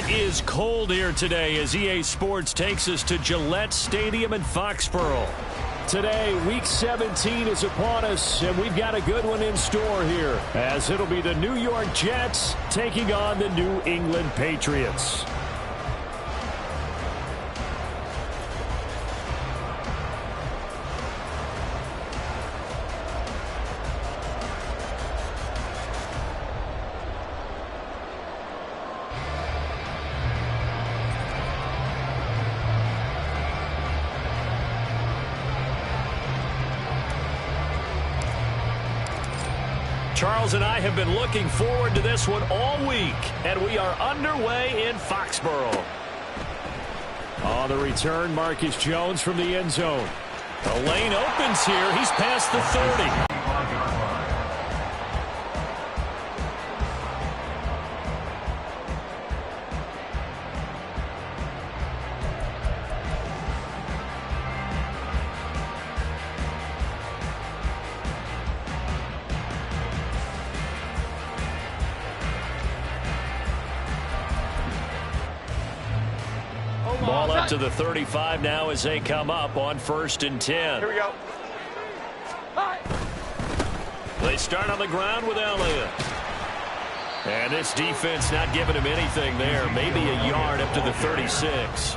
It is cold here today as EA Sports takes us to Gillette Stadium in Foxborough. Today, Week 17 is upon us, and we've got a good one in store here, as it'll be the New York Jets taking on the New England Patriots. Charles and I have been looking forward to this one all week, and we are underway in Foxborough. On the return, Marcus Jones from the end zone. The lane opens here. He's past the 30. Ball up to the 35 now as they come up on 1st and 10. Here we go. They start on the ground with Elliott. And this defense not giving him anything there. Maybe a yard up to the 36.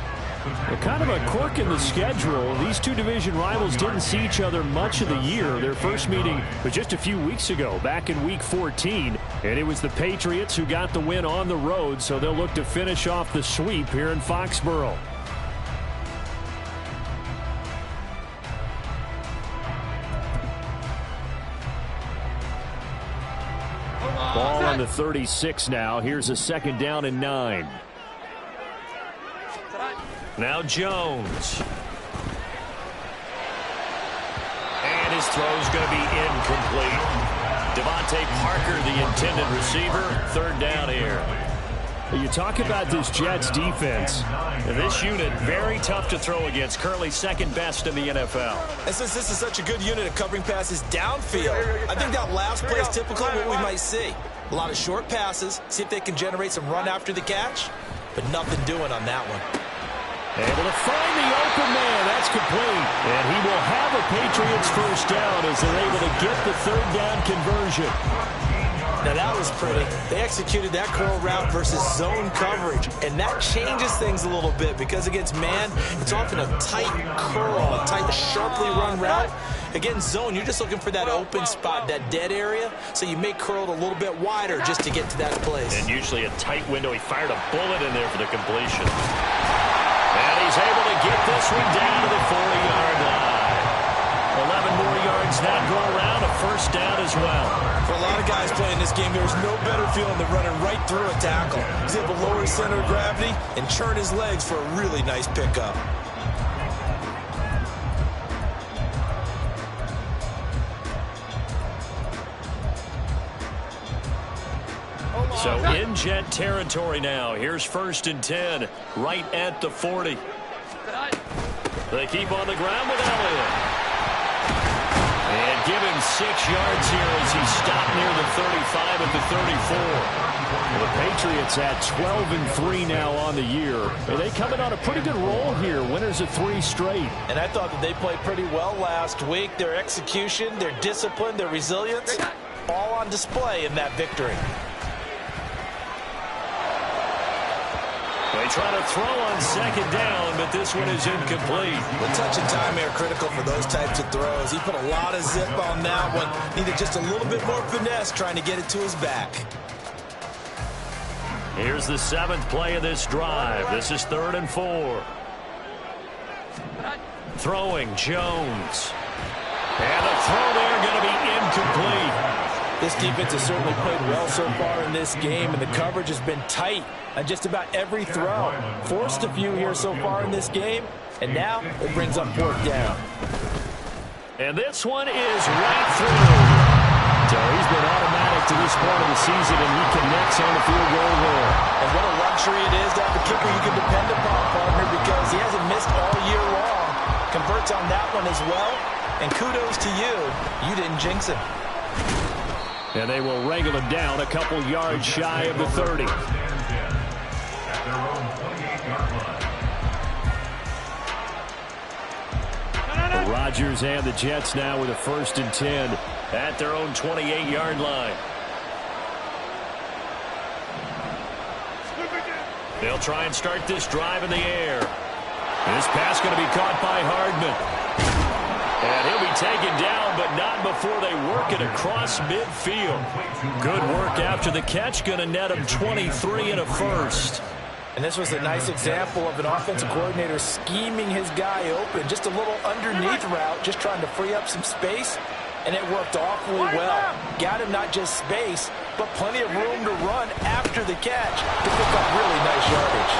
Well, kind of a quirk in the schedule. These two division rivals didn't see each other much of the year. Their first meeting was just a few weeks ago, back in Week 14. And it was the Patriots who got the win on the road, so they'll look to finish off the sweep here in Foxborough. Ball on the 36 now. Here's a 2nd down and 9. Now Jones. And his throw's going to be incomplete. Devontae Parker, the intended receiver. 3rd down here. You talk about this Jets defense. This unit, very tough to throw against. Currently 2nd best in the NFL. And since this is such a good unit of covering passes downfield, I think that last play is typically what we might see. A lot of short passes, see if they can generate some run after the catch, but nothing doing on that one. Able to find the open man. That's complete. And he will have a Patriots 1st down as they're able to get the 3rd down conversion. Now that was pretty. They executed that curl route versus zone coverage, and that changes things a little bit because against man, it's often a tight curl, a tight, sharply run route. Against zone, you're just looking for that open spot, that dead area, so you may curl it a little bit wider just to get to that place. And usually a tight window. He fired a bullet in there for the completion. And he's able to get this one down to the 40-yard line. 11 more yards now go around, a 1st down as well. For a lot of guys playing this game, there's no better feeling than running right through a tackle. He's able to lower his center of gravity and churn his legs for a really nice pickup. So in Jet territory now. Here's 1st and 10, right at the 40. They keep on the ground with Elliott. And give him 6 yards here as he stopped near the 35 at the 34. The Patriots at 12-3 now on the year. And they come in on a pretty good roll here. Winners of 3 straight. And I thought that they played pretty well last week. Their execution, their discipline, their resilience, all on display in that victory. They try to throw on 2nd down, but this one is incomplete. The touch and time are critical for those types of throws. He put a lot of zip on that one. Needed just a little bit more finesse trying to get it to his back. Here's the 7th play of this drive. This is 3rd and 4. Throwing Jones. And the throw there going to be incomplete. This defense has certainly played well so far in this game, and the coverage has been tight on just about every throw. Forced a few here so far in this game, and now it brings up 4th down. And this one is right through. So he's been automatic to this part of the season, and he connects on the field goal there. And what a luxury it is to have a kicker you can depend upon, partner, because he hasn't missed all year long. Converts on that one as well, and kudos to you. You didn't jinx him. And they will wrangle him down a couple yards shy of the 30. Rodgers and the Jets now with a 1st and 10 at their own 28-yard line. They'll try and start this drive in the air. This pass going to be caught by Hardman. And he'll be taken down, but not before they work it across midfield. Good work after the catch. Going to net him 23 and a 1st. And this was a nice example of an offensive coordinator scheming his guy open. Just a little underneath route, just trying to free up some space. And it worked awfully well. Got him not just space, but plenty of room to run after the catch to pick up really nice yardage.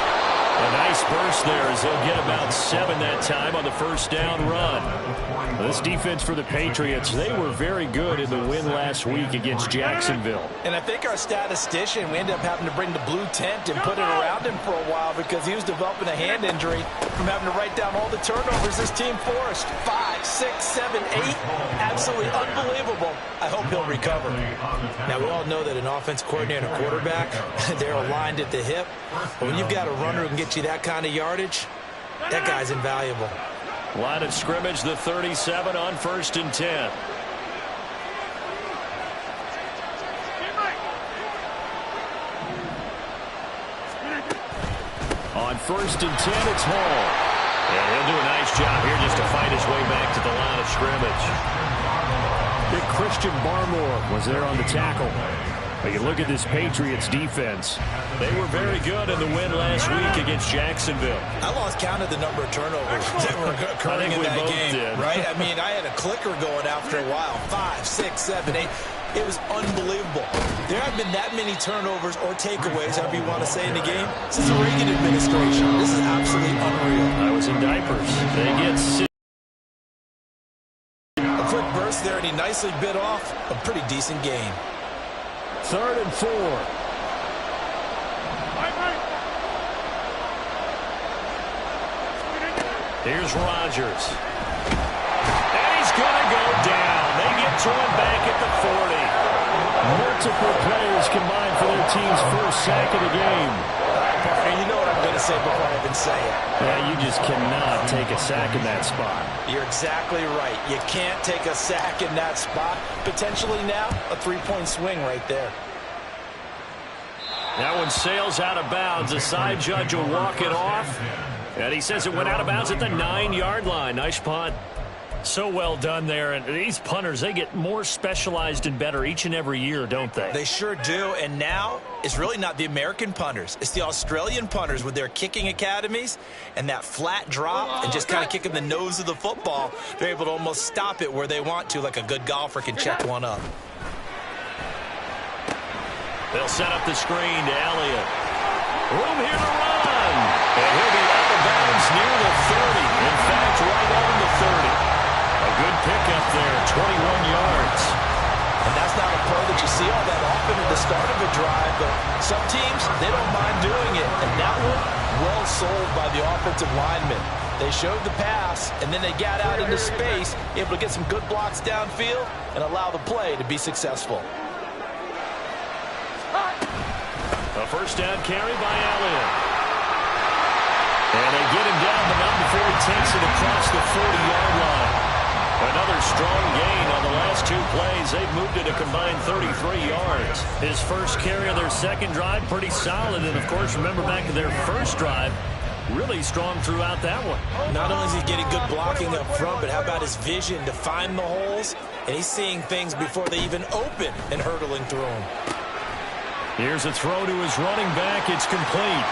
A nice burst there as they'll get about 7 that time on the 1st down run. This defense for the Patriots, they were very good in the win last week against Jacksonville. And I think our statistician, we ended up having to bring the blue tent and put it around him for a while because he was developing a hand injury from having to write down all the turnovers this team forced. 5, 6, 7, 8. Absolutely unbelievable. I hope he'll recover. Now, we all know that an offense coordinator and a quarterback, they're aligned at the hip. But when you've got a runner who can get you that kind of yardage, that guy's invaluable. Line of scrimmage, the 37 on 1st and 10. On 1st and 10, it's Hall. And he'll do a nice job here just to fight his way back to the line of scrimmage. Big Christian Barmore was there on the tackle. But you look at this Patriots defense. They were very good in the win last week against Jacksonville. I lost count of the number of turnovers that were occurring in that game. Right? I mean, I had a clicker going after a while. 5, 6, 7, 8. It was unbelievable. There have been that many turnovers or takeaways, however you want to say, in the game since the Reagan administration. This is absolutely unreal. I was in diapers. They get 6. A quick burst there, and he nicely bit off a pretty decent gain. 3rd and 4. Here's Rodgers. And he's going to go down. They get to him back at the 40. Multiple players combined for their team's 1st sack of the game. Partner, you know what I'm going to say before I even say it. Yeah, you just cannot take a sack in that spot. You're exactly right. You can't take a sack in that spot. Potentially now a 3-point swing right there. That one sails out of bounds. The side judge will walk it off. And he says it went out of bounds at the 9-yard line. Nice punt. So well done there. And these punters, they get more specialized and better each and every year, don't they? They sure do. And now it's really not the American punters. It's the Australian punters with their kicking academies and that flat drop and just kind of kicking the nose of the football. They're able to almost stop it where they want to, like a good golfer can check one up. They'll set up the screen to Elliott. Room here to run. And he'll be out of bounds near the 30. In fact, right on the 30. A good pickup there, 21 yards. And that's not a play that you see all that often at the start of a drive, but some teams, they don't mind doing it. And that one, well sold by the offensive lineman. They showed the pass, and then they got out into space, able to get some good blocks downfield and allow the play to be successful. A 1st down carry by Elliott. And they get him down, but not before he takes it across the 40-yard line. Another strong gain on the last 2 plays. They've moved it a combined 33 yards. His 1st carry of their 2nd drive, pretty solid. And, of course, remember back to their 1st drive, really strong throughout that one. Not only is he getting good blocking up front, but how about his vision to find the holes? And he's seeing things before they even open and hurtling through them. Here's a throw to his running back. It's complete.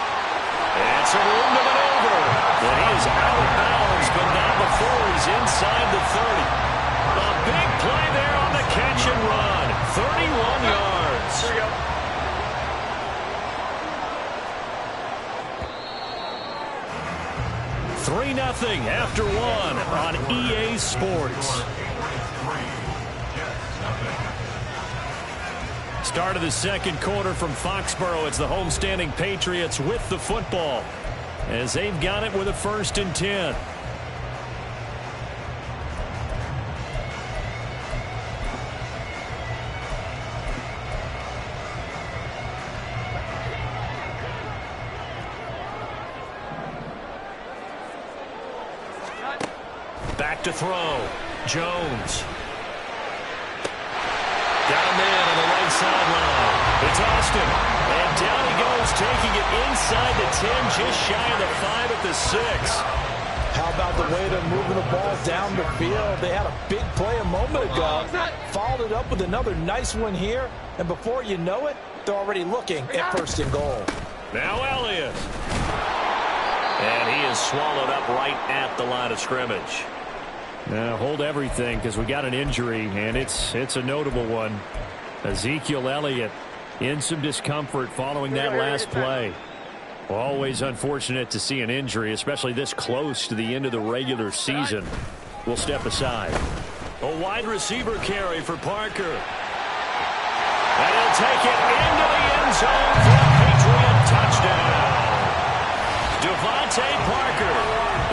It's a room to maneuver. And he is out of bounds, but not before he's inside the 30. A big play there on the catch and run. 31 yards. Here we go. 3-0 after 1 on EA Sports. Start of the 2nd quarter from Foxborough. It's the homestanding Patriots with the football as they've got it with a 1st and 10. Back to throw. Jones. Got a man on the right sideline. It's Austin. And down he goes, taking it inside the 10, just shy of the 5 at the 6. How about the way they're moving the ball down the field? They had a big play a moment ago. Followed it up with another nice one here. And before you know it, they're already looking at 1st and goal. Now Elliott. And he is swallowed up right at the line of scrimmage. Now hold everything because we got an injury, and it's a notable one. Ezekiel Elliott in some discomfort following that last play. Always unfortunate to see an injury, especially this close to the end of the regular season. We'll step aside. A wide receiver carry for Parker. And he'll take it into the end zone for a Patriot touchdown. Devontae Parker,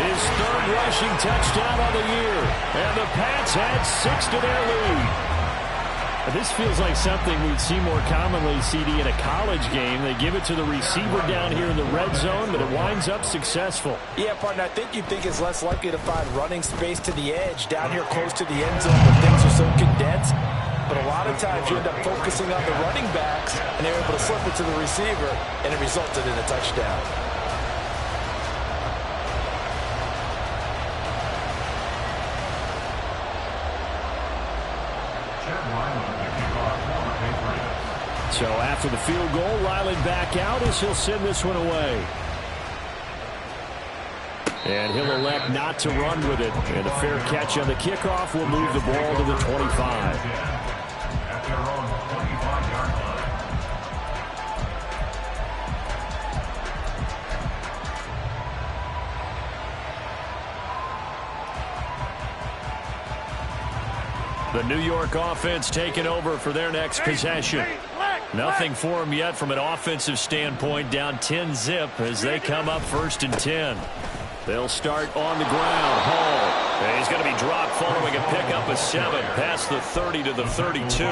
his 3rd rushing touchdown on the year. And the Pats add 6 to their lead. This feels like something we'd see more commonly, CD, in a college game. They give it to the receiver down here in the red zone, but it winds up successful. Yeah, partner, I think you'd think it's less likely to find running space to the edge down here close to the end zone where things are so condensed. But a lot of times you end up focusing on the running backs, and they're able to slip it to the receiver, and it resulted in a touchdown. So after the field goal, Riley back out as he'll send this one away. And he'll elect not to run with it. And a fair catch on the kickoff will move the ball to the 25. The New York offense taking over for their next possession. Nothing for them yet from an offensive standpoint, down 10-zip as they come up 1st and 10. They'll start on the ground. Hall. And he's going to be dropped following a pickup of 7 past the 30 to the 32.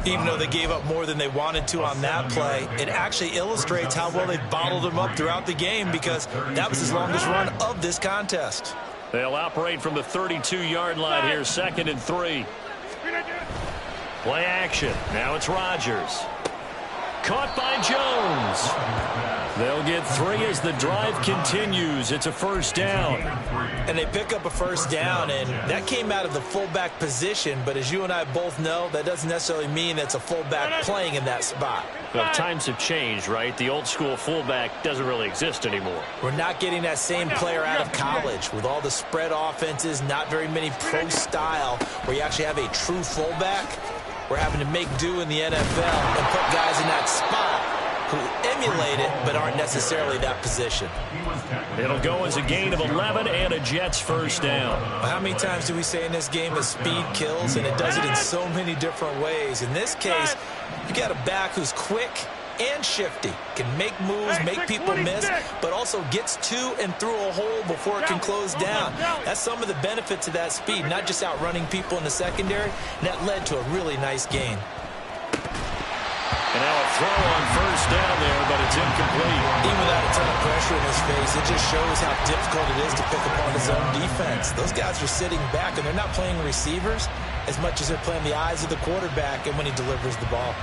Even though they gave up more than they wanted to on that play, it actually illustrates how well they've bottled them up throughout the game because that was his longest run of this contest. They'll operate from the 32-yard line here, 2nd and 3. Play action. Now it's Rodgers. Caught by Jones. They'll get 3 as the drive continues. It's a 1st down. And they pick up a 1st down, and that came out of the fullback position. But as you and I both know, that doesn't necessarily mean that's a fullback playing in that spot. Well, times have changed, right? The old school fullback doesn't really exist anymore. We're not getting that same player out of college with all the spread offenses, not very many pro style where you actually have a true fullback. We're having to make do in the NFL and put guys in that spot who emulate it but aren't necessarily that position. It'll go as a gain of 11 and a Jets 1st down. How many times do we say in this game that speed kills, and it does it in so many different ways? In this case, you got a back who's quick and shifty, can make moves, make people miss, but also gets to and through a hole before it can close down. That's some of the benefits of that speed, not just outrunning people in the secondary, and that led to a really nice gain. And now a throw on 1st down there, but it's incomplete. Even without a ton of pressure in his face, it just shows how difficult it is to pick apart his own defense. Those guys are sitting back, and they're not playing receivers as much as they're playing the eyes of the quarterback and when he delivers the ball.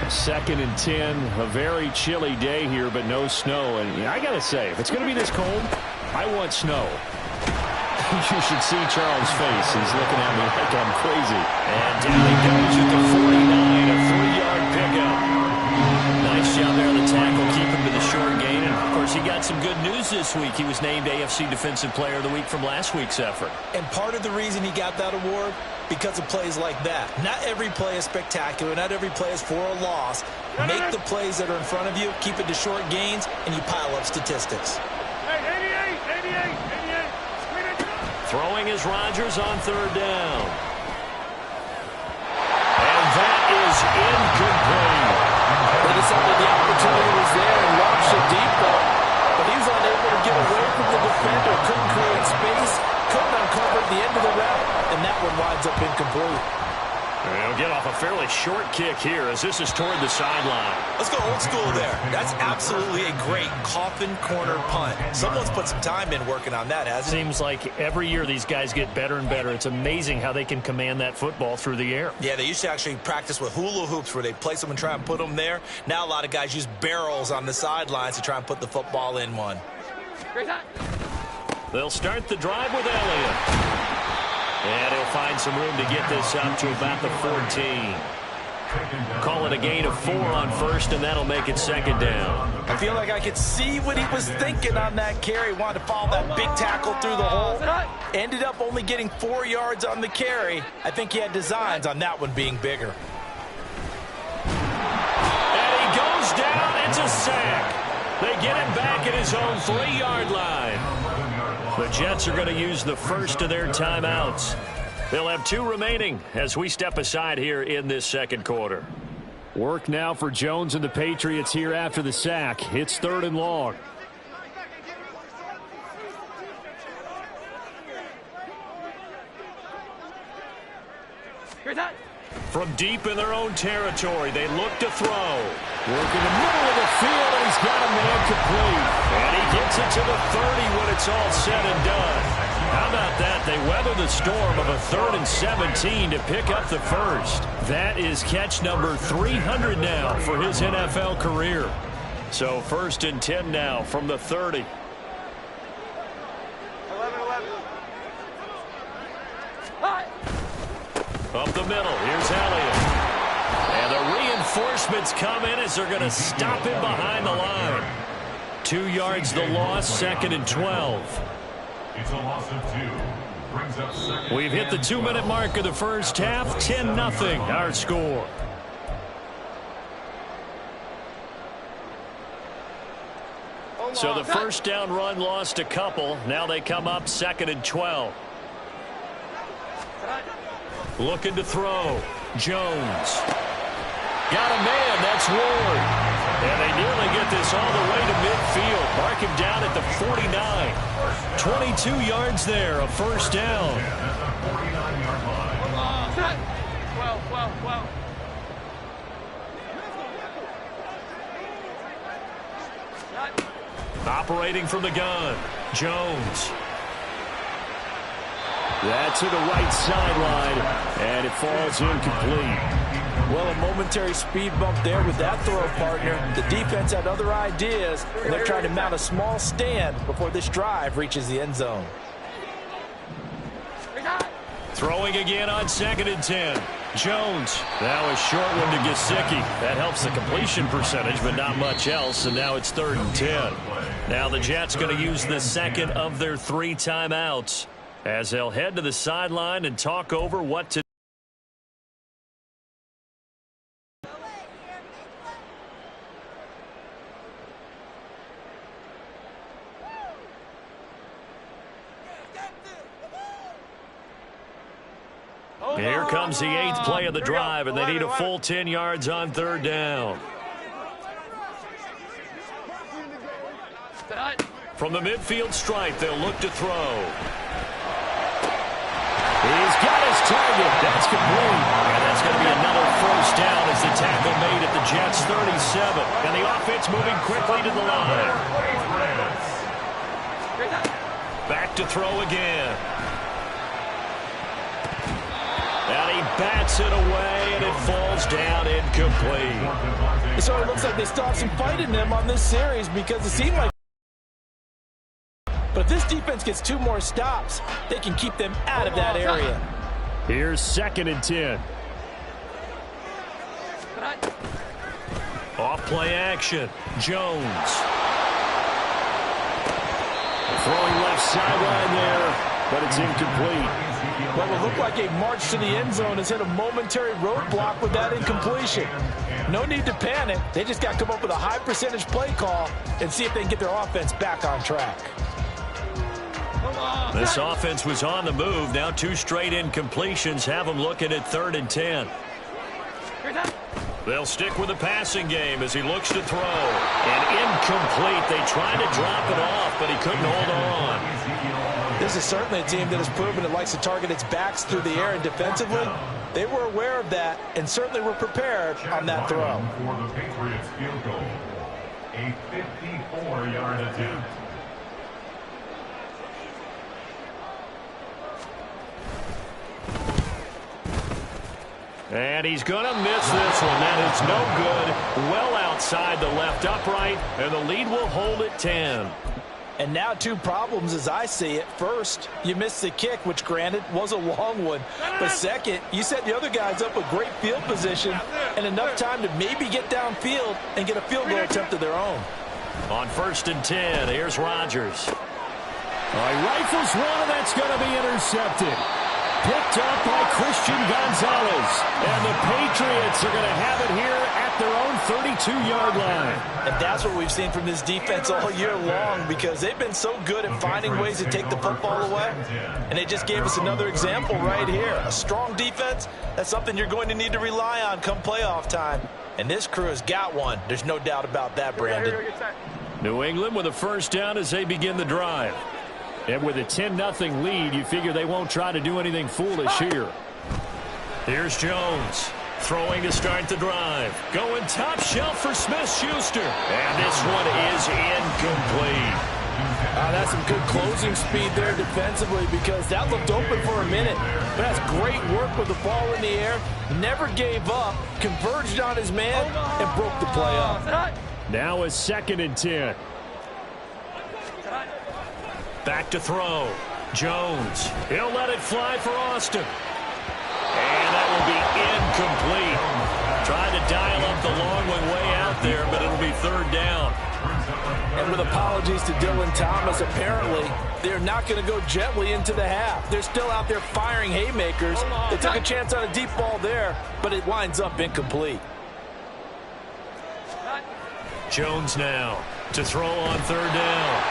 2nd and 10, a very chilly day here, but no snow. And I got to say, if it's going to be this cold, I want snow. You should see Charles' face. He's looking at me like I'm crazy. And down he goes at the 49, a 3-yard pickup. Nice job there on the tackle, keep him to the short gain. And, of course, he got some good news this week. He was named AFC Defensive Player of the Week from last week's effort. And part of the reason he got that award, because of plays like that. Not every play is spectacular. Not every play is for a loss. Make the plays that are in front of you, keep it to short gains, and you pile up statistics. Throwing is Rodgers on 3rd down. And that is incomplete. They decided the opportunity was there and launched it deep, but he was unable to get away from the defender. Couldn't create space, couldn't uncover the end of the route, and that one winds up incomplete. He'll get off a fairly short kick here as this is toward the sideline. Let's go old school there. That's absolutely a great coffin corner punt. Someone's put some time in working on that, hasn't it? Seems like every year these guys get better and better. It's amazing how they can command that football through the air. Yeah, they used to actually practice with hula hoops where they place them and try and put them there. Now a lot of guys use barrels on the sidelines to try and put the football in one. They'll start the drive with Elliott. And he'll find some room to get this up to about the 14. Call it a gain of 4 on first, and that'll make it second down. I feel like I could see what he was thinking on that carry. Wanted to follow that big tackle through the hole. Ended up only getting 4 yards on the carry. I think he had designs on that one being bigger. And he goes down. It's a sack. They get him back at his own 3-yard line. The Jets are going to use the first of their timeouts. They'll have 2 remaining as we step aside here in this second quarter. Work now for Jones and the Patriots here after the sack. It's 3rd and long. From deep in their own territory, they look to throw. Work in the middle of the field, and he's got a man complete. And he gets it to the 30 when it's all said and done. How about that? They weather the storm of a 3rd and 17 to pick up the first. That is catch number 300 now for his NFL career. So 1st and 10 now from the 30. 11-11. Up the middle, here's Elliott. And the reinforcements come in as they're going to stop him behind the line. 2 yards the loss, 2nd and 12. It's a loss of 2. Brings up second. We've hit the 2-minute mark of the first half, 10-0 our score. So the first down run lost a couple. Now they come up 2nd and 12. Looking to throw. Jones. Got a man. That's Ward. And they nearly get this all the way to midfield. Mark him down at the 49. 22 yards there. A first down. Well. Operating from the gun. Jones. That's to the right sideline, and it falls incomplete. Well, a momentary speed bump there with that throw, partner. The defense had other ideas, and they're trying to mount a small stand before this drive reaches the end zone. Throwing again on 2nd and 10. Jones. Now a short one to Gesicki. That helps the completion percentage, but not much else, and now it's 3rd and 10. Now the Jets going to use the second of their 3 timeouts as they'll head to the sideline and talk over what to do. Here comes the 8th play of the drive, and they need a full 10 yards on 3rd down. From the midfield stripe, they'll look to throw. He's got his target. That's complete. And that's going to be another first down as the tackle made at the Jets' 37. And the offense moving quickly to the line. Back to throw again. And he bats it away, and it falls down incomplete. So it looks like they still have some fight in them on this series because it seemed like. But if this defense gets 2 more stops, they can keep them out of that area. Here's 2nd and 10. Off play action. Jones. Throwing left sideline there, but it's incomplete. What will look like a march to the end zone has hit a momentary roadblock with that incompletion. No need to panic. They just got to come up with a high percentage play call and see if they can get their offense back on track. This offense was on the move. Now 2 straight incompletions have them looking at 3rd and 10. They'll stick with the passing game as he looks to throw. And incomplete. They tried to drop it off, but he couldn't hold on. This is certainly a team that has proven it likes to target its backs through the air and defensively. They were aware of that and certainly were prepared on that throw. For the Patriots field goal, a 54-yard attempt. And he's going to miss this one. That is no good. Well outside the left upright, and the lead will hold at 10. And now two problems as I see it. First, you missed the kick, which granted was a long one. But second, you set the other guys up with great field position and enough time to maybe get downfield and get a field goal attempt of their own. On 1st and 10, here's Rodgers. All right, rifles one, and that's going to be intercepted. Picked up by Christian Gonzalez. And the Patriots are going to have it here at their own 32-yard line. And that's what we've seen from this defense all year long, because they've been so good at finding ways to take the football away. And they just gave us another example right here. A strong defense, that's something you're going to need to rely on come playoff time. And this crew has got one. There's no doubt about that, Brandon. New England with a first down as they begin the drive. And with a 10-0 lead, you figure they won't try to do anything foolish here. Here's Jones. Throwing to start the drive. Going top shelf for Smith-Schuster. And this one is incomplete. That's some good closing speed there defensively, because that looked open for a minute. But that's great work with the ball in the air. Never gave up. Converged on his man and broke the play up. Now a 2nd and 10. Back to throw. Jones. He'll let it fly for Austin. And that will be incomplete. Trying to dial up the long one way out there, but it'll be 3rd down. And with apologies to Dylan Thomas, apparently they're not going to go gently into the half. They're still out there firing haymakers. They took a chance on a deep ball there, but it winds up incomplete. Jones now to throw on 3rd down.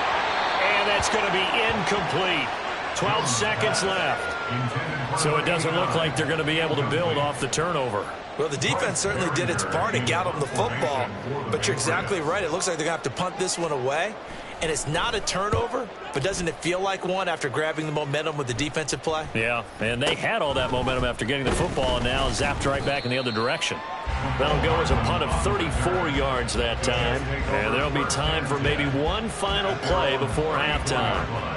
And that's going to be incomplete. 12 seconds left. So it doesn't look like they're going to be able to build off the turnover. Well, the defense certainly did its part to get them the football. But you're exactly right. It looks like they're going to have to punt this one away. And it's not a turnover, but doesn't it feel like one after grabbing the momentum with the defensive play? Yeah, and they had all that momentum after getting the football, and now zapped right back in the other direction. That'll go as a punt of 34 yards that time. And there'll be time for maybe one final play before halftime.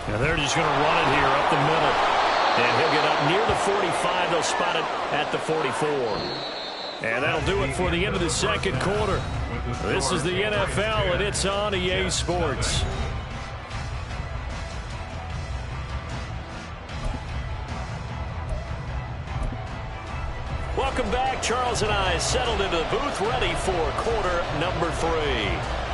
Now they're just going to run it here up the middle. And he'll get up near the 45. They'll spot it at the 44. And that'll do it for the end of the second quarter. This is the NFL, and it's on EA Sports. Welcome back. Charles and I settled into the booth, ready for quarter number 3.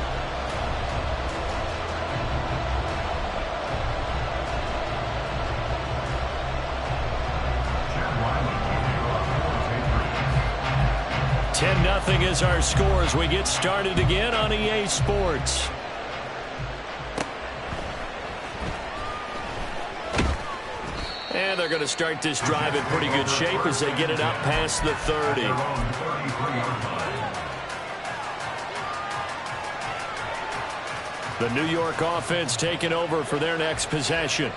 Nothing is our score as we get started again on EA Sports. And they're going to start this drive in pretty good shape as they get it up past the 30. The New York offense taking over for their next possession.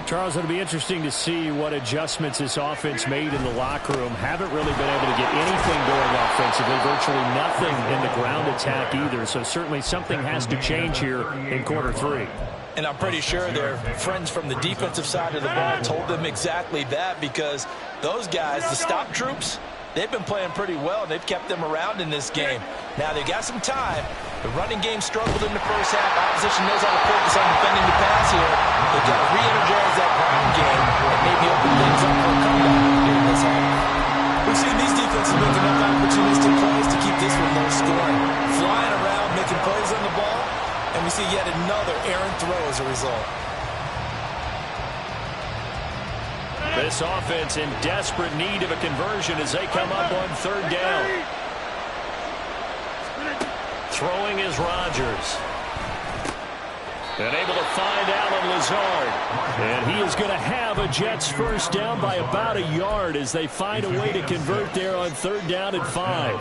Charles, it'll be interesting to see what adjustments this offense made in the locker room. Haven't really been able to get anything going offensively, virtually nothing in the ground attack either. So certainly something has to change here in quarter 3. And I'm pretty sure their friends from the defensive side of the ball told them exactly that, because those guys, the stop troops, they've been playing pretty well, and they've kept them around in this game. Now, they've got some time. The running game struggled in the first half. Opposition knows how to focus on defending the pass here. They've got to re-energize that ground game and maybe open things up for a comeback here in this half. We've seen these defenses make enough opportunistic plays to keep this one low scoring. Flying around, making plays on the ball, and we see yet another errant throw as a result. This offense in desperate need of a conversion as they come up on third down. Throwing is Rodgers. And able to find Allen Lazard. And he is going to have a Jets first down by about a yard as they find a way to convert there on third down and 5.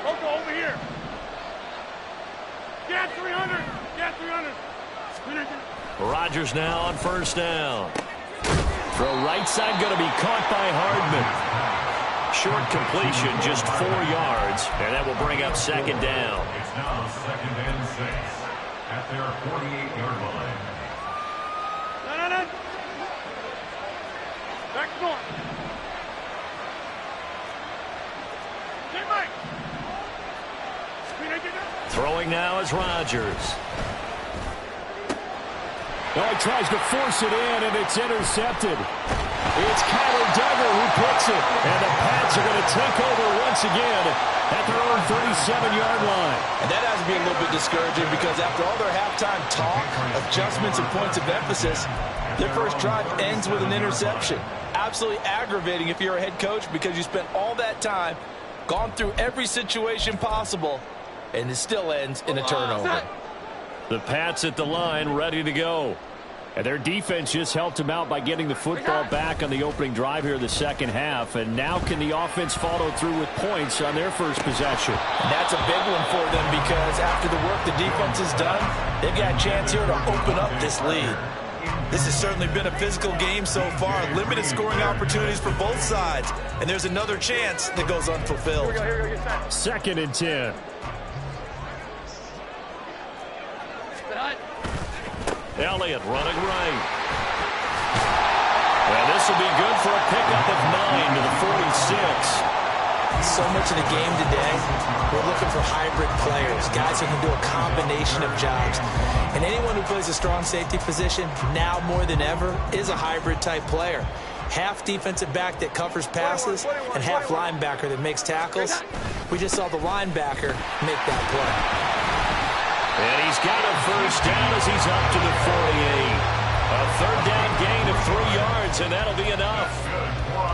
Over here. Get 300. Get 300. Rodgers now on first down. Throw right side going to be caught by Hardman. Short completion, just 4 yards, and that will bring up second down. It's now 2nd and 6 at their 48-yard line. No. Back north. Hey, Mike. Throwing now is Rodgers. Oh, he tries to force it in, and it's intercepted. It's Kyler Duggar who picks it. And the Pats are going to take over once again at their own 37-yard line. And that has to be a little bit discouraging because after all their halftime talk, adjustments, and points of emphasis, their first drive ends with an interception. Absolutely aggravating if you're a head coach because you spent all that time, gone through every situation possible, and it still ends in a turnover. The Pats at the line, ready to go. And their defense just helped them out by getting the football back on the opening drive here in the second half. And now can the offense follow through with points on their first possession? And that's a big one for them because after the work the defense has done, they've got a chance here to open up this lead. This has certainly been a physical game so far. Limited scoring opportunities for both sides. And there's another chance that goes unfulfilled. 2nd and 10. Elliott running right. And this will be good for a pickup of 9 to the 46. So much of the game today, we're looking for hybrid players, guys who can do a combination of jobs. And anyone who plays a strong safety position, now more than ever, is a hybrid-type player. Half defensive back that covers passes and half linebacker that makes tackles. We just saw the linebacker make that play. And he's got a first down as he's up to the 48. A third down gain of 3 yards, and that'll be enough.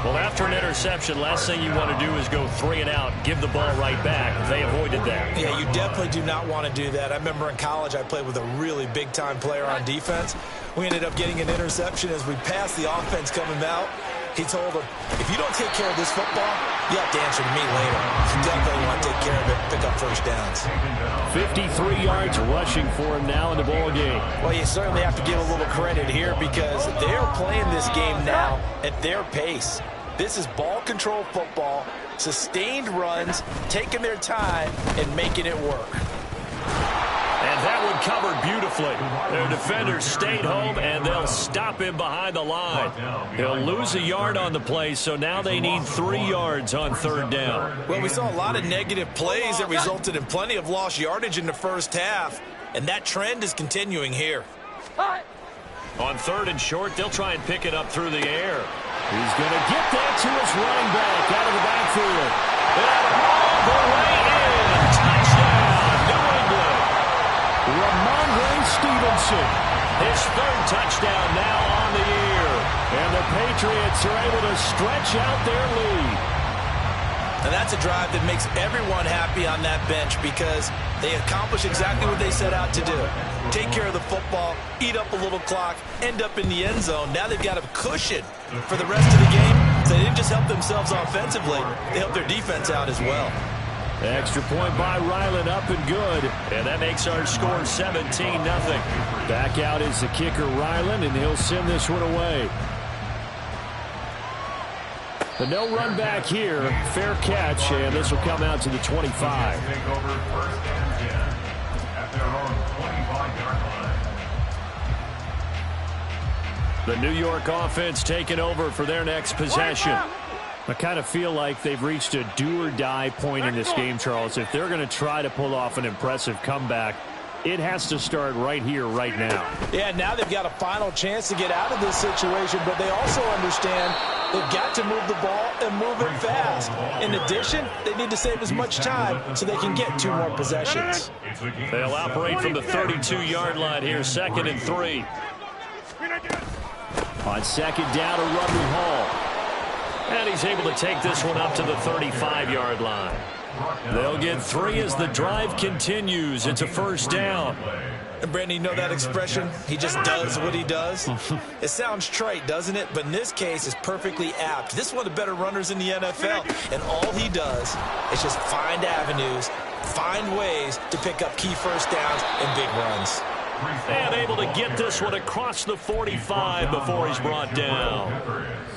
Well, after an interception, last thing you want to do is go 3 and out, give the ball right back. They avoided that. Yeah, you definitely do not want to do that. I remember in college I played with a really big-time player on defense. We ended up getting an interception as we passed the offense coming out. He told him, if you don't take care of this football, you have to answer to me later. You definitely want to take care of it, pick up first downs. 53 yards rushing for him now in the ball game. Well, you certainly have to give a little credit here because they're playing this game now at their pace. This is ball control football, sustained runs, taking their time, and making it work. And that one covered beautifully. Their defenders stayed home, and they'll stop him behind the line. He'll lose a yard on the play, so now they need 3 yards on third down. Well, we saw a lot of negative plays that resulted in plenty of lost yardage in the first half, and that trend is continuing here. On third and short, they'll try and pick it up through the air. He's going to get that to his running back out of the backfield. And all the way in. Touchdown, New England. Ramondre Stevenson. His third touchdown now on the year. And the Patriots are able to stretch out their lead. And that's a drive that makes everyone happy on that bench because they accomplish exactly what they set out to do. Take care of the football, eat up a little clock, end up in the end zone. Now they've got a cushion for the rest of the game. So they didn't just help themselves offensively, they helped their defense out as well. The extra point by Ryland up and good. And that makes our score 17-0. Back out is the kicker Ryland, and he'll send this one away. The no run back here, fair catch, and this will come out to the 25. Take over 1st and 10 at their own 25-yard line. The New York offense taking over for their next possession. I kind of feel like they've reached a do-or-die point in this game, Charles. If they're going to try to pull off an impressive comeback, it has to start right here, right now. Yeah, now they've got a final chance to get out of this situation, but they also understand They've got to move the ball and move it fast. In addition, they need to save as much time so they can get 2 more possessions. They'll operate from the 32-yard line here, 2nd and 3. On 2nd down, a run with Hall. And he's able to take this one up to the 35-yard line. They'll get 3 as the drive continues. It's a 1st down. And Brandon, you know that expression? He just does what he does. It sounds trite, doesn't it? But in this case, it's perfectly apt. This is one of the better runners in the NFL. And all he does is just find avenues, find ways to pick up key 1st downs and big runs. And able to get this one across the 45 before he's brought down.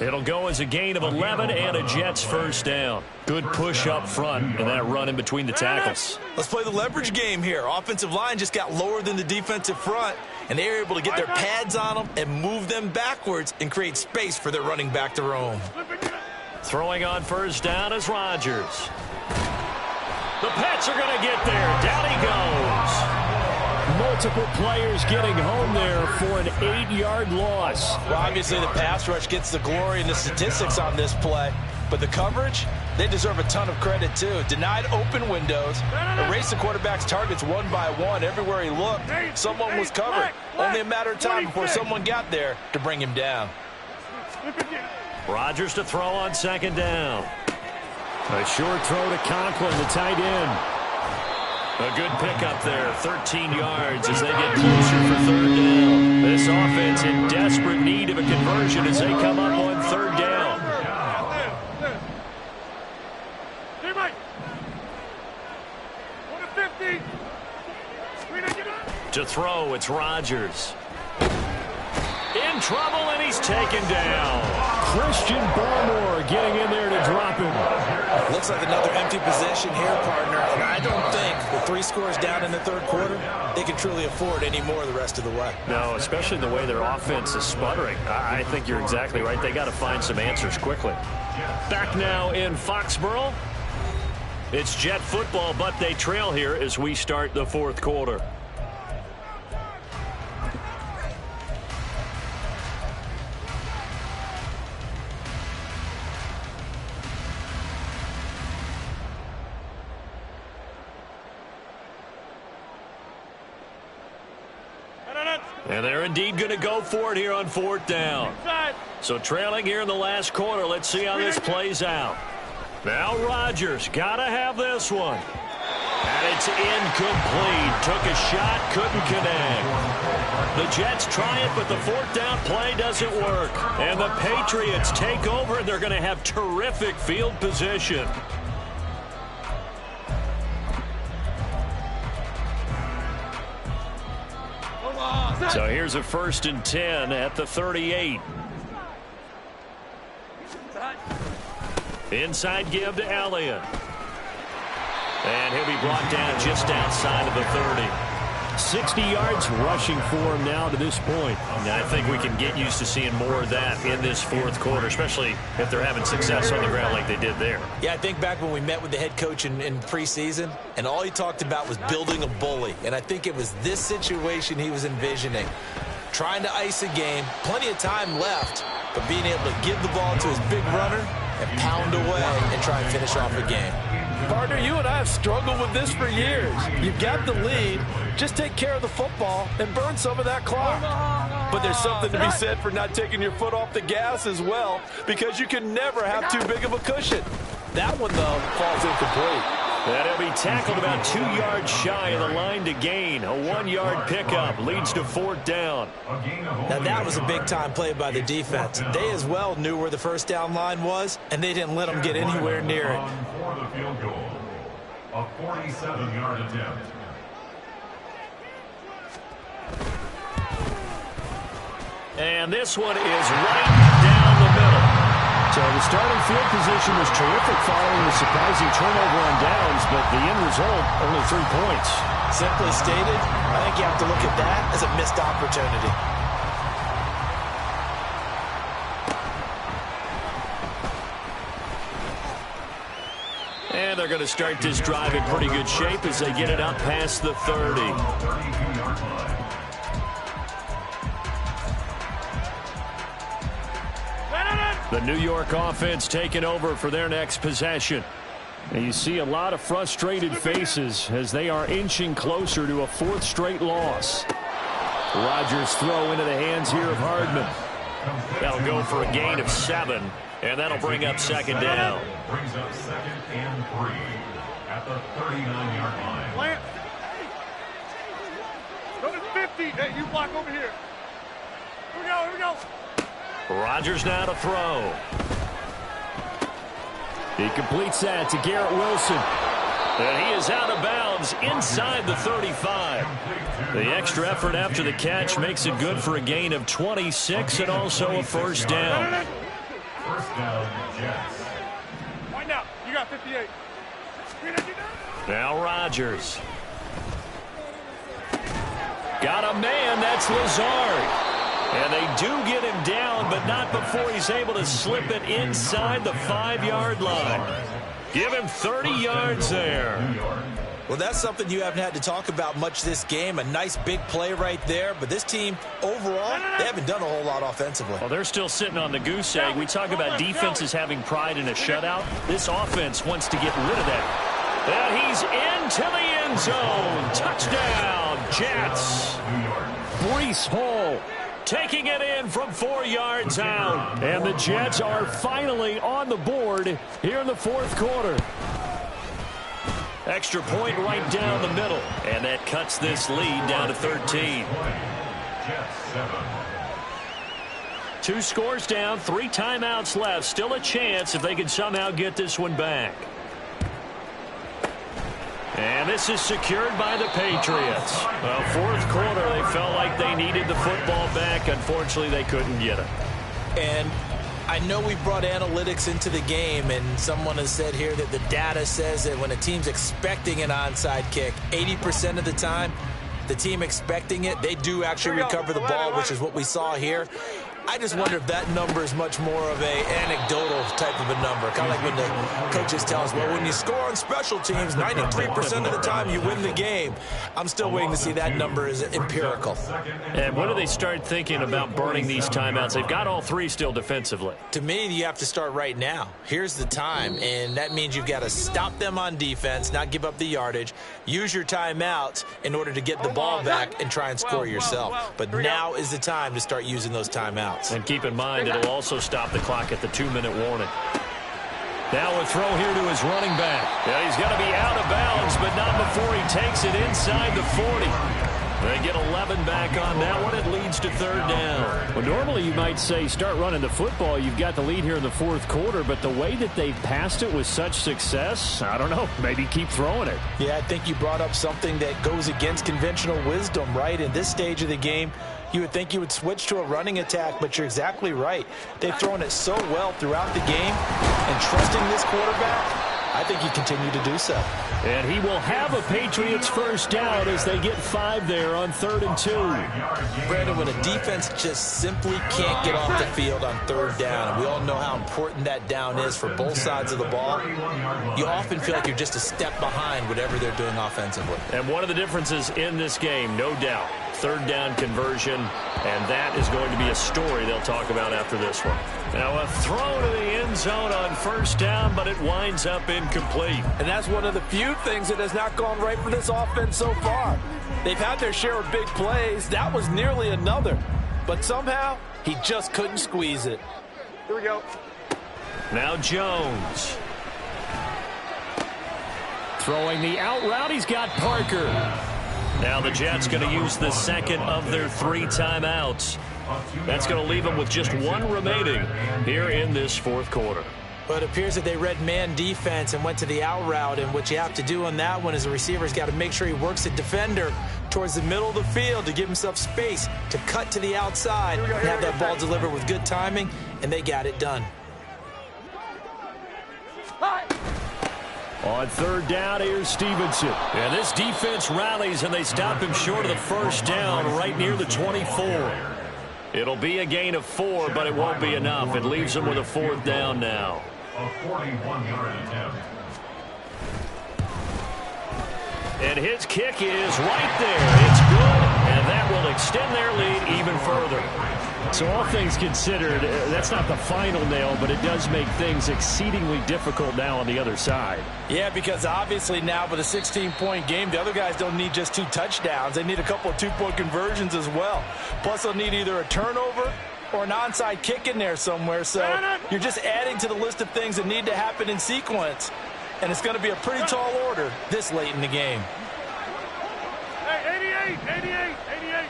It'll go as a gain of 11 and a Jets 1st down. Good push up front and that run in between the tackles. Let's play the leverage game here. Offensive line just got lower than the defensive front, and they were able to get their pads on them and move them backwards and create space for their running back to roam. Throwing on 1st down is Rodgers. The Pats are going to get there. Down he goes. Multiple players getting home there for an 8-yard loss. Well, obviously the pass rush gets the glory and the statistics on this play, but the coverage, they deserve a ton of credit too. Denied open windows, erased the quarterback's targets one by one. Everywhere he looked, someone was covered. Only a matter of time before someone got there to bring him down. Rodgers to throw on 2nd down. A short throw to Conklin, the tight end. A good pickup there, 13 yards as they get closer for 3rd down. This offense in desperate need of a conversion as they come up on 3rd down. To throw, it's Rodgers. In trouble, and he's taken down. Christian Barmore getting in there to drop him. Looks like another empty possession here, partner, and I don't think with 3 scores down in the 3rd quarter, they can truly afford any more the rest of the way. No, especially the way their offense is sputtering. I think you're exactly right. They got to find some answers quickly. Back now in Foxborough. It's Jet football, but they trail here as we start the 4th quarter. And they're indeed going to go for it here on 4th down. So trailing here in the last quarter. Let's see how this plays out. Now Rodgers got to have this one. And it's incomplete. Took a shot, couldn't connect. The Jets try it, but the 4th down play doesn't work. And the Patriots take over, and they're going to have terrific field position. So here's a 1st and 10 at the 38. Inside give to Elliott. And he'll be brought down just outside of the 30. 60 yards rushing for him now to this point. Now, I think we can get used to seeing more of that in this 4th quarter, especially if they're having success on the ground like they did there. Yeah, I think back when we met with the head coach in preseason, and all he talked about was building a bully. And I think it was this situation he was envisioning. Trying to ice a game, plenty of time left, but being able to give the ball to his big runner and pound away and try and finish off a game. Partner, you and I have struggled with this for years. You've got the lead. Just take care of the football and burn some of that clock. But there's something to be said for not taking your foot off the gas as well, because you can never have too big of a cushion. That one, though, falls incomplete. And he'll be tackled about 2 yards shy of the line to gain. A 1-yard pickup leads to 4th down. Now, that was a big-time play by the defense. They as well knew where the 1st down line was, and they didn't let them get anywhere near it. For the field goal, a 47-yard attempt. And this one is right down the middle. So the starting field position was terrific following the surprising turnover on downs, but the end result, only 3 points. Simply stated, I think you have to look at that as a missed opportunity. And they're going to start this drive in pretty good shape as they get it up past the 30. The New York offense taking over for their next possession. And you see a lot of frustrated faces as they are inching closer to a 4th straight loss. Rodgers throw into the hands here of Hardman. That'll go for a gain of 7, and that'll bring up 2nd down. Brings up 2nd and 3 at the 39-yard line. Plant. Go to 50. Hey, you block over here. Here we go. Rodgers now to throw. He completes that to Garrett Wilson. And he is out of bounds inside the 35. The extra effort after the catch makes it good for a gain of 26 and also a 1st down. First down, Jets. Right now. You got 58. Now Rodgers. Got a man. That's Lazard. And they do get him down, but not before he's able to slip it inside the 5-yard line. Give him 30 yards there. Well, that's something you haven't had to talk about much this game. A nice big play right there. But this team, overall, they haven't done a whole lot offensively. Well, they're still sitting on the goose egg. We talk about defenses having pride in a shutout. This offense wants to get rid of that. And he's into the end zone. Touchdown, Jets. Breece Hall taking it in from 4 yards out. And the Jets are finally on the board here in the 4th quarter. Extra point right down the middle. And that cuts this lead down to 13. 2 scores down, 3 timeouts left. Still a chance if they can somehow get this one back. And this is secured by the Patriots. Well, 4th quarter, they felt like they needed the football back. Unfortunately, they couldn't get it. And I know we brought analytics into the game, and someone has said here that the data says that when a team's expecting an onside kick, 80% of the time, the team expecting it, they do actually recover the ball, which is what we saw here. I just wonder if that number is much more of a anecdotal type of a number. Kind of like when the coaches tell us, well, when you score on special teams, 93% of the time you win the game. I'm still waiting to see that number is empirical. And when do they start thinking about burning these timeouts? They've got all 3 still defensively. To me, you have to start right now. Here's the time, and that means you've got to stop them on defense, not give up the yardage, use your timeouts in order to get the ball back and try and score yourself. But now is the time to start using those timeouts. And keep in mind, it'll also stop the clock at the 2-minute warning. Now a throw here to his running back. Yeah, he's going to be out of bounds, but not before he takes it inside the 40. They get 11 back on that one. It leads to 3rd down. Well, normally you might say start running the football. You've got the lead here in the 4th quarter, but the way that they've passed it with such success, I don't know, maybe keep throwing it. Yeah, I think you brought up something that goes against conventional wisdom, right? In this stage of the game, you would think you would switch to a running attack, but you're exactly right. They've thrown it so well throughout the game, and trusting this quarterback, I think you continue to do so. And he will have a Patriots 1st down as they get 5 there on 3rd and 2. Brandon, when a defense just simply can't get off the field on 3rd down, and we all know how important that down is for both sides of the ball, you often feel like you're just a step behind whatever they're doing offensively. And one of the differences in this game, no doubt, 3rd down conversion, and that is going to be a story they'll talk about after this one. Now a throw to the end zone on 1st down, but it winds up incomplete. And that's one of the few things that has not gone right for this offense so far. They've had their share of big plays. That was nearly another. But somehow, he just couldn't squeeze it. Here we go. Now Jones. Throwing the out route, he's got Parker. Now the Jets going to use the 2nd of their 3 timeouts. That's going to leave them with just 1 remaining here in this 4th quarter. But it appears that they read man defense and went to the out route, and what you have to do on that one is the receiver's got to make sure he works the defender towards the middle of the field to give himself space to cut to the outside and have that ball delivered with good timing, and they got it done. On 3rd down, here's Stevenson. And this defense rallies, and they stop him short of the 1st down right near the 24. It'll be a gain of 4, but it won't be enough. It leaves them with a 4th down now. A 41-yard attempt. And his kick is right there. It's good, and that will extend their lead even further. So all things considered, that's not the final nail, but it does make things exceedingly difficult now on the other side. Yeah, because obviously now with a 16-point game, the other guys don't need just 2 touchdowns. They need a couple of 2-point conversions as well. Plus, they'll need either a turnover or an onside kick in there somewhere. So you're just adding to the list of things that need to happen in sequence. And it's going to be a pretty tall order this late in the game. Hey, 88.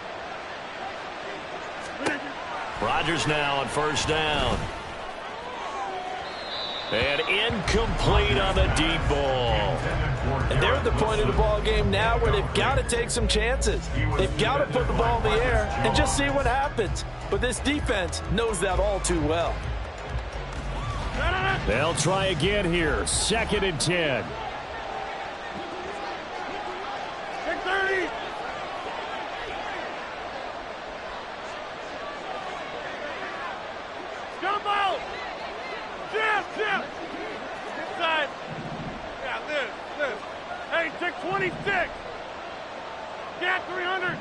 Rodgers now on first down. And incomplete on the deep ball. And they're at the point of the ball game now where they've got to take some chances. They've got to put the ball in the air and just see what happens. But this defense knows that all too well. They'll try again here. 2nd and 10. 30. Jump out! Jim! Inside! Yeah, this. Hey, take 26! Cat 300!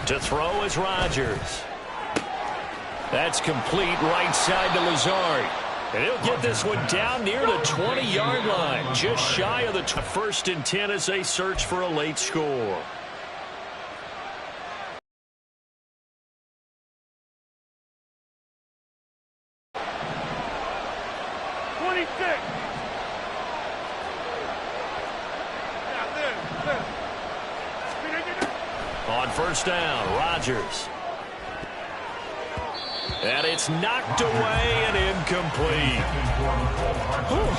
To throw is Rodgers. That's complete right side to Lazard. And he'll get this one down near the 20-yard line. Just shy of the 1st and 10 as they search for a late score. On first down, Rodgers. And it's knocked away and incomplete.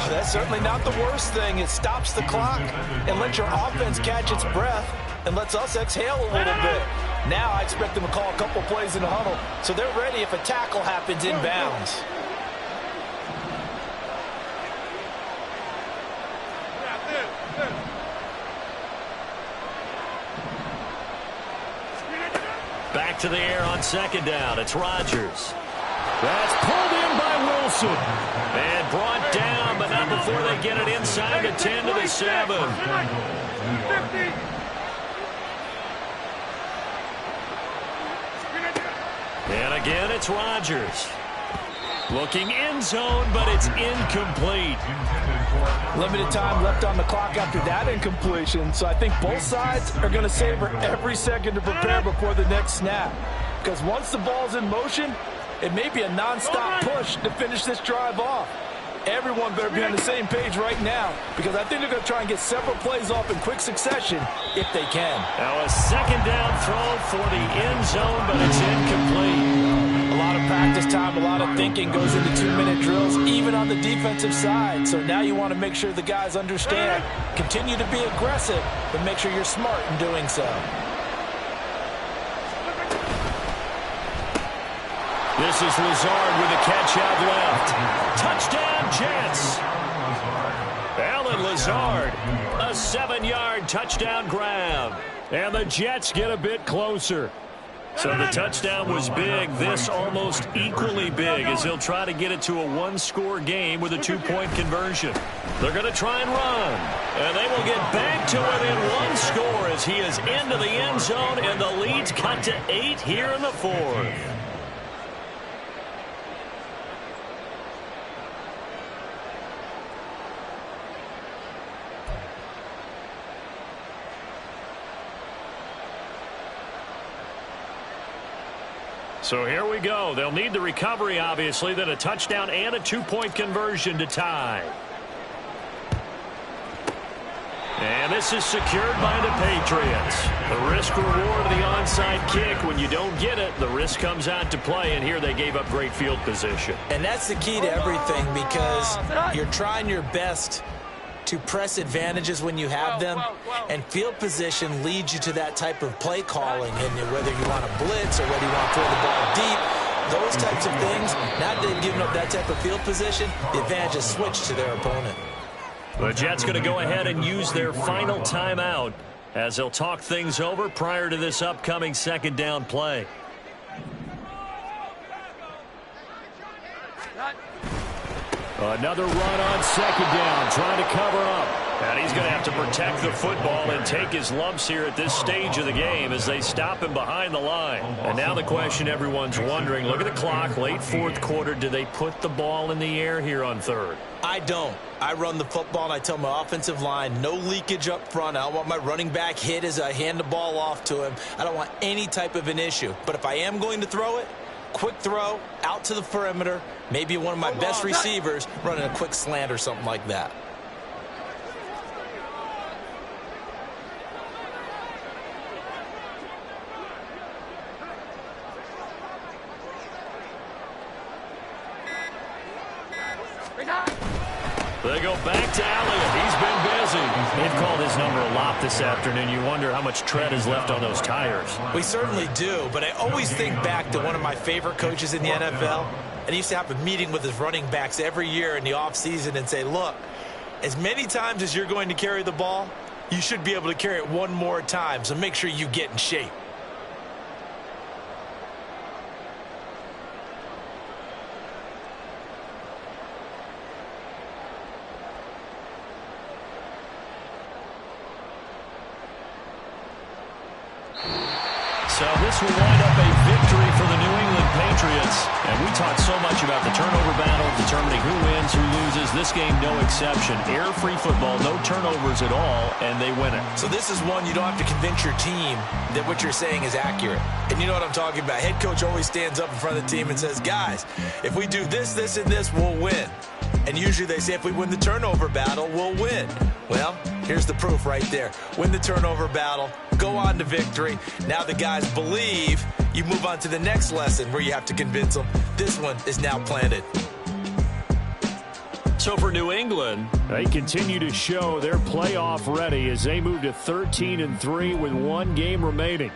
That's certainly not the worst thing. It stops the clock and lets your offense catch its breath and lets us exhale a little bit. Now I expect them to call a couple plays in the huddle so they're ready if a tackle happens inbounds. Back to the air on 2nd down. It's Rodgers. That's pulled in by Wilson. And brought down, but not before they get it inside the 10 to the 7. 50. And again, it's Rodgers. Looking end zone, but it's incomplete. Limited time left on the clock after that incompletion, so I think both sides are going to savor every second to prepare before the next snap. Because once the ball's in motion, it may be a nonstop push to finish this drive off. Everyone better be on the same page right now, because I think they're going to try and get several plays off in quick succession if they can. Now a 2nd down throw for the end zone, but it's incomplete. A lot of practice time, a lot of thinking goes into 2-minute drills, even on the defensive side. So now you want to make sure the guys understand. Continue to be aggressive, but make sure you're smart in doing so. This is Lazard with a catch out left. Touchdown, Jets. Alan Lazard, a 7-yard touchdown grab. And the Jets get a bit closer. So the touchdown was big. This almost equally big as they'll try to get it to a 1-score game with a 2-point conversion. They're going to try and run. And they will get back to within 1 score as he is into the end zone, and the lead's cut to 8 here in the 4th. So here we go. They'll need the recovery, obviously, then a touchdown and a 2-point conversion to tie. And this is secured by the Patriots. The risk-reward of the onside kick. When you don't get it, the risk comes out to play, and here they gave up great field position. And that's the key to everything, because you're trying your best to press advantages when you have them, and field position leads you to that type of play calling, and whether you want to blitz or whether you want to throw the ball deep, those types of things. Now that they've given up that type of field position, the advantage is switched to their opponent. The Jets going to go ahead and use their final timeout as they'll talk things over prior to this upcoming 2nd down play. Another run on 2nd down, trying to cover up. And he's going to have to protect the football and take his lumps here at this stage of the game as they stop him behind the line. And now the question everyone's wondering, look at the clock, late fourth quarter, do they put the ball in the air here on third? I don't. I run the football, and I tell my offensive line, no leakage up front. I don't want my running back hit as I hand the ball off to him. I don't want any type of an issue. But if I am going to throw it, quick throw, out to the perimeter, maybe one of my best receivers running a quick slant or something like that. They go back to Elliott. He's been busy. They've called his number a lot this afternoon. You wonder how much tread is left on those tires. We certainly do, but I always think back to one of my favorite coaches in the NFL, and he used to have a meeting with his running backs every year in the offseason and say, look, as many times as you're going to carry the ball, you should be able to carry it one more time, so make sure you get in shape. So this will wind up a victory for the New England Patriots. And we talked so much about the turnover battle, determining who wins, who loses. This game, no exception. Error-free football, no turnovers at all, and they win it. So this is one you don't have to convince your team that what you're saying is accurate. And you know what I'm talking about. Head coach always stands up in front of the team and says, guys, if we do this, this, and this, we'll win. And usually they say if we win the turnover battle, we'll win. Well, here's the proof right there. Win the turnover battle, go on to victory. Now the guys believe. You move on to the next lesson where you have to convince them. This one is now planted. So for New England, they continue to show they're playoff ready as they move to 13-3 with one game remaining.